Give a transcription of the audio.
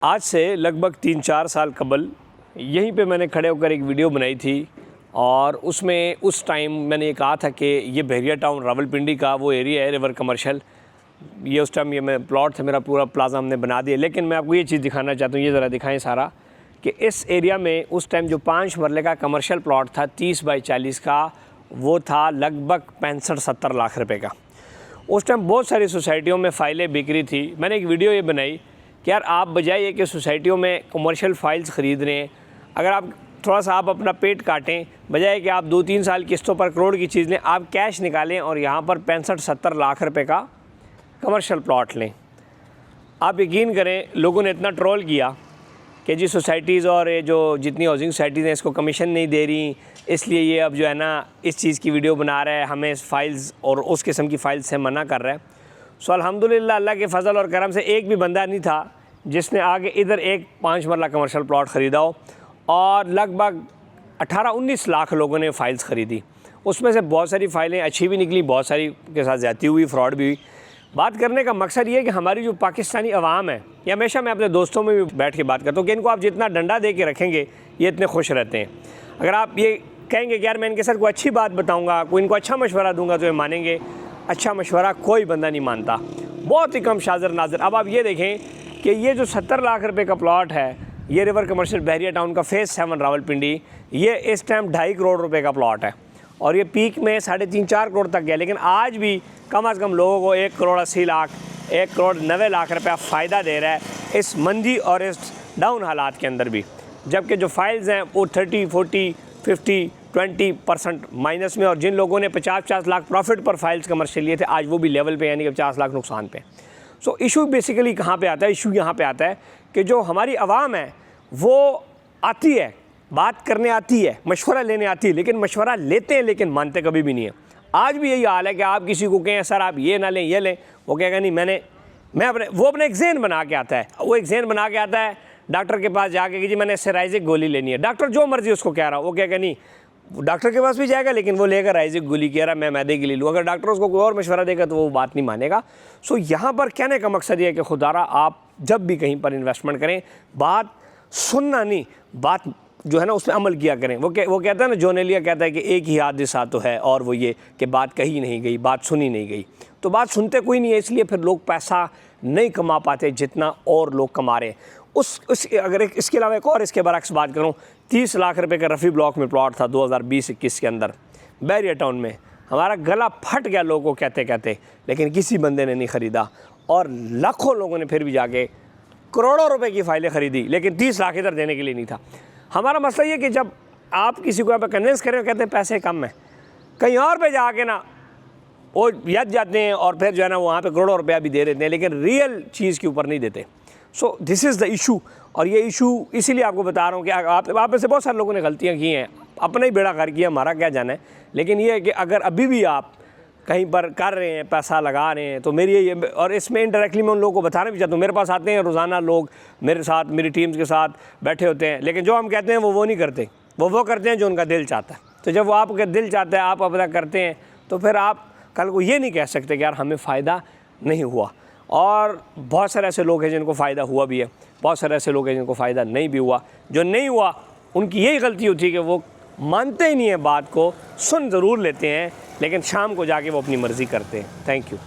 आज से लगभग 3-4 साल कबल यहीं पे मैंने खड़े होकर एक वीडियो बनाई थी और उसमें उस टाइम मैंने ये कहा था कि ये बहरिया टाउन रावलपिंडी का वो एरिया है रिवर कमर्शियल। ये उस टाइम ये मैं प्लॉट था, मेरा पूरा प्लाजा हमने बना दिया। लेकिन मैं आपको ये चीज़ दिखाना चाहता हूँ, ये ज़रा दिखाएं सारा, कि इस एरिया में उस टाइम जो 5 मरले का कमर्शियल प्लॉट था 30 बाई 40 का, वो था लगभग 65-70 लाख रुपए का। उस टाइम बहुत सारी सोसाइटियों में फ़ाइलें बिक रही थी। मैंने एक वीडियो ये बनाई कि यार आप बजाय ये कि सोसाइटियों में कमर्शियल फ़ाइल्स ख़रीद रहे हैं, अगर आप थोड़ा सा आप अपना पेट काटें, बजाय कि आप 2-3 साल किस्तों पर करोड़ की चीज़ लें, आप कैश निकालें और यहाँ पर 65-70 लाख रुपए का कमर्शियल प्लॉट लें। आप यकीन करें, लोगों ने इतना ट्रोल किया कि जी सोसाइटीज़ और ये जो जितनी हाउसिंग सोसाइटीज़ हैं इसको कमीशन नहीं दे रही, इसलिए ये अब जो है ना इस चीज़ की वीडियो बना रहा है, हमें फ़ाइल्स और उस किस्म की फ़ाइल्स से मना कर रहा है। सो अल्हम्दुलिल्लाह अल्लाह के फ़ज़ल और करम से एक भी बंदा नहीं था जिसने आगे इधर एक 5 मरला कमर्शियल प्लॉट ख़रीदा हो, और लगभग 18-19 लाख लोगों ने फ़ाइल्स ख़रीदी। उसमें से बहुत सारी फ़ाइलें अच्छी भी निकली, बहुत सारी के साथ ज़्यादती हुई, फ्रॉड भी हुई। बात करने का मकसद ये है कि हमारी जो पाकिस्तानी अवाम है, ये हमेशा मैं अपने दोस्तों में भी बैठ के बात करता हूँ कि इनको आप जितना डंडा दे के रखेंगे ये इतने खुश रहते हैं। अगर आप ये कहेंगे कि यार मैं इनके साथ कोई अच्छी बात बताऊँगा, कोई इनको अच्छा मशवरा दूँगा तो ये मानेंगे, अच्छा मशवरा कोई बंदा नहीं मानता, बहुत ही कम शाज़र नाज़र। अब आप ये देखें कि ये जो 70 लाख रुपए का प्लॉट है, ये रिवर कमर्शियल बहरिया टाउन का फेज़ 7 रावलपिंडी, ये इस टाइम 2.5 करोड़ रुपए का प्लॉट है और ये पीक में 3.5-4 करोड़ तक गया। लेकिन आज भी कम से कम लोगों को 1 करोड़ 80 लाख, 1 करोड़ 90 लाख रुपया फ़ायदा दे रहा है इस मंदी और इस डाउन हालात के अंदर भी। जबकि जो फाइल्स हैं वो 30, 40, 50, 20% माइनस में, और जिन लोगों ने 50-50 लाख प्रॉफिट पर फाइल्स कमर्शियल लिए थे आज वो भी लेवल पे, यानी कि 50 लाख नुकसान पे। सो इशू बेसिकली कहाँ पे आता है? इशू यहाँ पे आता है कि जो हमारी आवाम है वो आती है, बात करने आती है, मशवरा लेने आती है, लेकिन मशवरा लेते हैं लेकिन मानते कभी भी नहीं है। आज भी यही हाल है कि आप किसी को कहें सर आप ये ना लें ये लें, वो कहेगा नहीं वो अपने एक ज़हन बना के आता है, वो एक ज़हन बना के आता है डॉक्टर के पास जाके कि जी मैंने सेराइजिक गोली लेनी है। डॉक्टर जो मर्जी उसको कह रहा हो, वो कहेगा नहीं, डॉक्टर के पास भी जाएगा लेकिन वो लेकर राइजिक गोली कह रहा मैं मैदे के लिए लूँ। अगर डॉक्टर उसको कोई और मशवरा देगा तो वो बात नहीं मानेगा। सो यहाँ पर कहने का मकसद ये है कि खुदारा आप जब भी कहीं पर इन्वेस्टमेंट करें, बात सुनना नहीं, बात जो है ना उस पर अमल किया करें। वो कहता है ना, जॉन एलिया कहता है कि एक ही हादसा तो है और वो ये कि बात कही नहीं गई, बात सुनी नहीं गई। तो बात सुनते कोई नहीं है, इसलिए फिर लोग पैसा नहीं कमा पाते जितना और लोग कमा रहे हैं। अगर इसके अलावा एक और इसके बरक्स बात करूँ, 30 लाख रुपए का रफ़ी ब्लॉक में प्लॉट था 2020-21 के अंदर बहरिया टाउन में। हमारा गला फट गया लोगों को कहते कहते, लेकिन किसी बंदे ने नहीं ख़रीदा और लाखों लोगों ने फिर भी जाके करोड़ों रुपए की फ़ाइलें ख़रीदी, लेकिन 30 लाख इधर देने के लिए नहीं था। हमारा मसला ये कि जब आप किसी को यहाँ पर कन्विंस करें, कहते हैं पैसे कम हैं, कहीं और पे जाके ना वो यद जाते हैं और फिर जो है ना वहाँ पे करोड़ों रुपया भी दे देते हैं, लेकिन रियल चीज़ के ऊपर नहीं देते। So this is the issue. और ये इशू इसीलिए आपको बता रहा हूँ कि आप में से बहुत सारे लोगों ने गलतियाँ की हैं, अपना ही बेड़ा कर किया, हमारा क्या जाना है। लेकिन ये है कि अगर अभी भी आप कहीं पर कर रहे हैं, पैसा लगा रहे हैं, तो मेरी ये, और इसमें इनडायरेक्टली मैं उन लोगों को बताना भी चाहता हूँ, मेरे पास आते हैं रोज़ाना लोग मेरे साथ, मेरी टीम्स के साथ बैठे होते हैं, लेकिन जो हम कहते हैं वो नहीं करते, वो करते हैं जो उनका दिल चाहता है। तो जब वो आपका दिल चाहता है, आप अपना करते हैं, तो फिर आप कल को ये नहीं कह सकते कि यार हमें फ़ायदा नहीं हुआ। और बहुत सारे ऐसे लोग हैं जिनको फ़ायदा हुआ भी है, बहुत सारे ऐसे लोग हैं जिनको फ़ायदा नहीं भी हुआ। जो नहीं हुआ उनकी यही गलती होती है कि वो मानते ही नहीं है बात को, सुन ज़रूर लेते हैं लेकिन शाम को जाके वो अपनी मर्ज़ी करते हैं। Thank you.